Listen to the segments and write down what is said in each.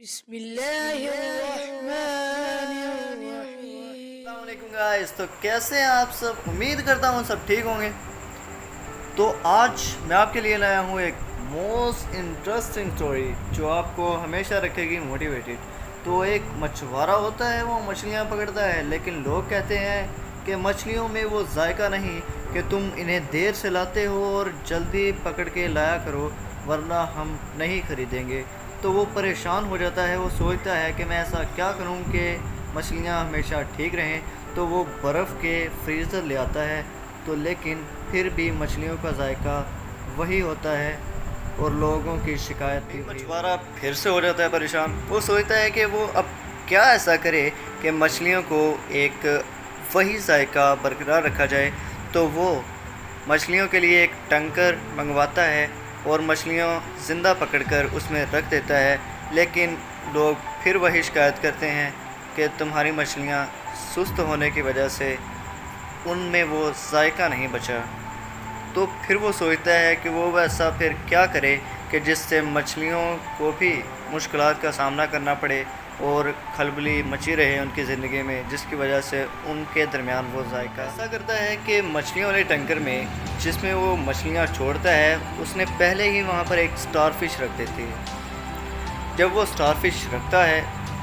अस्सलामुअलैकुम गाइस, तो कैसे हैं आप सब। उम्मीद करता हूँ सब ठीक होंगे। तो आज मैं आपके लिए लाया हूँ एक मोस्ट इंटरेस्टिंग स्टोरी जो आपको हमेशा रखेगी मोटिवेटेड। तो एक मछुआरा होता है, वो मछलियाँ पकड़ता है, लेकिन लोग कहते हैं कि मछलियों में वो जायका नहीं कि तुम इन्हें देर से लाते हो और जल्दी पकड़ के लाया करो वरना हम नहीं ख़रीदेंगे। तो वो परेशान हो जाता है, वो सोचता है कि मैं ऐसा क्या करूं कि मछलियां हमेशा ठीक रहें। तो वो बर्फ़ के फ्रीज़र ले आता है, तो लेकिन फिर भी मछलियों का जायका वही होता है और लोगों की शिकायत भी वही। मछुआरा फिर से हो जाता है परेशान। वो सोचता है कि वो अब क्या ऐसा करे कि मछलियों को एक वही जायका बरकरार रखा जाए। तो वो मछलियों के लिए एक टैंकर मंगवाता है और मछलियाँ ज़िंदा पकड़कर उसमें रख देता है, लेकिन लोग फिर वही शिकायत करते हैं कि तुम्हारी मछलियाँ सुस्त होने की वजह से उनमें वो जायका नहीं बचा। तो फिर वो सोचता है कि वो वैसा फिर क्या करे कि जिससे मछलियों को भी मुश्किलात का सामना करना पड़े और खलबली मची रहे उनकी ज़िंदगी में, जिसकी वजह से उनके दरमियान वो जायका। ऐसा करता है कि मछलियों वाले टैंकर में जिसमें वो मछलियाँ छोड़ता है, उसने पहले ही वहाँ पर एक स्टारफिश रख देती है। जब वो स्टारफिश रखता है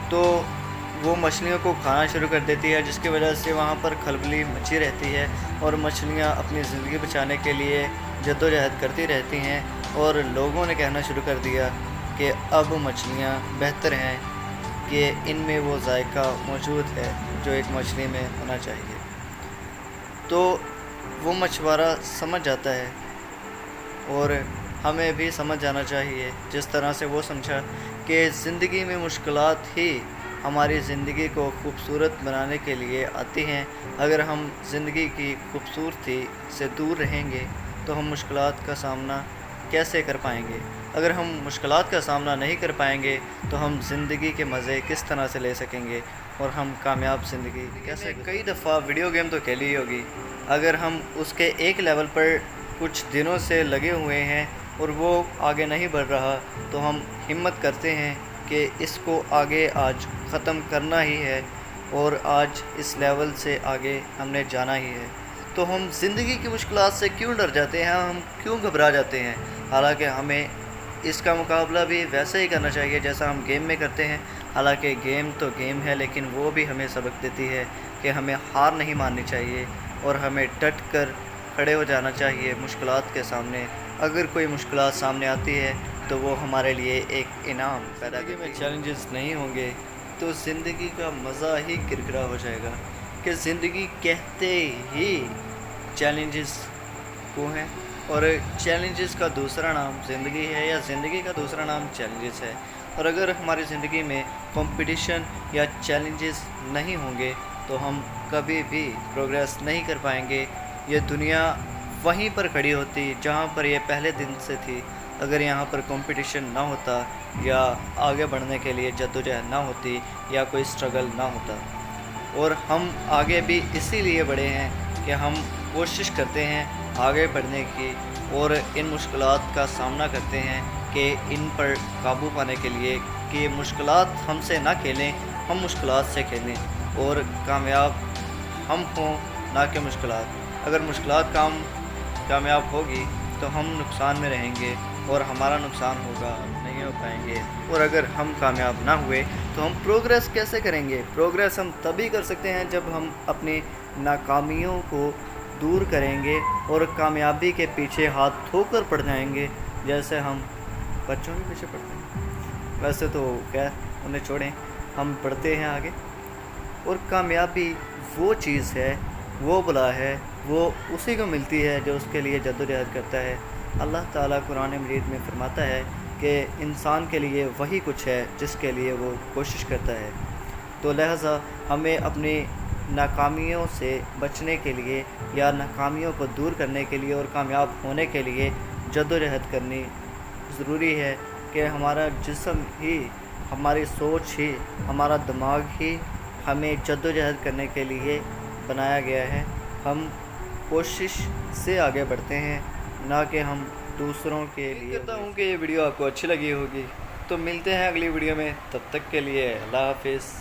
तो वो मछलियों को खाना शुरू कर देती है, जिसकी वजह से वहाँ पर खलबली मची रहती है और मछलियाँ अपनी ज़िंदगी बचाने के लिए जद्दोजहद करती रहती हैं। और लोगों ने कहना शुरू कर दिया कि अब मछलियाँ बेहतर हैं, कि इनमें वो जायका मौजूद है जो एक मछली में होना चाहिए। तो वो मछुआरा समझ जाता है और हमें भी समझ जाना चाहिए, जिस तरह से वो समझा कि ज़िंदगी में मुश्किलात ही हमारी ज़िंदगी को खूबसूरत बनाने के लिए आती हैं। अगर हम ज़िंदगी की खूबसूरती से दूर रहेंगे तो हम मुश्किलात का सामना कैसे कर पाएंगे। अगर हम मुश्किलात का सामना नहीं कर पाएंगे तो हम ज़िंदगी के मज़े किस तरह से ले सकेंगे और हम कामयाब ज़िंदगी कैसे। कई दफ़ा वीडियो गेम तो खेली ही होगी। अगर हम उसके एक लेवल पर कुछ दिनों से लगे हुए हैं और वो आगे नहीं बढ़ रहा, तो हम हिम्मत करते हैं कि इसको आगे आज ख़त्म करना ही है और आज इस लेवल से आगे हमने जाना ही है। तो हम ज़िंदगी की मुश्किलात से क्यों डर जाते हैं, हम क्यों घबरा जाते हैं, हालांकि हमें इसका मुकाबला भी वैसे ही करना चाहिए जैसा हम गेम में करते हैं। हालांकि गेम तो गेम है, लेकिन वो भी हमें सबक देती है कि हमें हार नहीं माननी चाहिए और हमें डट कर खड़े हो जाना चाहिए मुश्किलात के सामने। अगर कोई मुश्किलात सामने आती है तो वो हमारे लिए एक इनाम पैदा करती है। में चैलेंजेस नहीं होंगे तो ज़िंदगी का मज़ा ही किरकिरा हो जाएगा, कि ज़िंदगी कहते ही चैलेंजेस को हैं और चैलेंजेस का दूसरा नाम ज़िंदगी है या ज़िंदगी का दूसरा नाम चैलेंजेस है। और अगर हमारी ज़िंदगी में कंपटीशन या चैलेंजेस नहीं होंगे तो हम कभी भी प्रोग्रेस नहीं कर पाएंगे। ये दुनिया वहीं पर खड़ी होती जहाँ पर ये पहले दिन से थी। अगर यहाँ पर कंपटीशन ना होता या आगे बढ़ने के लिए जद्दोजहद ना होती या कोई स्ट्रगल ना होता। और हम आगे भी इसीलिए बढ़े हैं कि हम कोशिश करते हैं आगे बढ़ने की और इन मुश्किलात का सामना करते हैं कि इन पर काबू पाने के लिए, कि ये मुश्किलात हमसे ना खेलें, हम मुश्किलात से खेलें और कामयाब हम हों ना कि मुश्किलात। अगर मुश्किलात कामयाब होगी तो हम नुकसान में रहेंगे और हमारा नुकसान होगा, नहीं हो पाएंगे। और अगर हम कामयाब ना हुए तो हम प्रोग्रेस कैसे करेंगे। प्रोग्रेस हम तभी कर सकते हैं जब हम अपनी नाकामियों को दूर करेंगे और कामयाबी के पीछे हाथ धोकर पड़ जाएंगे, जैसे हम बच्चों के पीछे पड़ते हैं। वैसे तो खैर उन्हें छोड़ें, हम बढ़ते हैं आगे। और कामयाबी वो चीज़ है, वो बला है, वो उसी को मिलती है जो उसके लिए जद्दोजहद करता है। अल्लाह ताला कुरान मजीद में फरमाता है कि इंसान के लिए वही कुछ है जिसके लिए वो कोशिश करता है। तो लिहाजा हमें अपनी नाकामियों से बचने के लिए या नाकामियों को दूर करने के लिए और कामयाब होने के लिए जद्दोजहद करनी ज़रूरी है। कि हमारा जिस्म ही, हमारी सोच ही, हमारा दिमाग ही हमें जद्दोजहद करने के लिए बनाया गया है। हम कोशिश से आगे बढ़ते हैं, ना कि हम दूसरों के लिए। करता हूँ कि ये वीडियो आपको अच्छी लगी होगी। تو ملتے ہیں اگلی ویڈیو میں، تب تک کے لیے اللہ حافظ.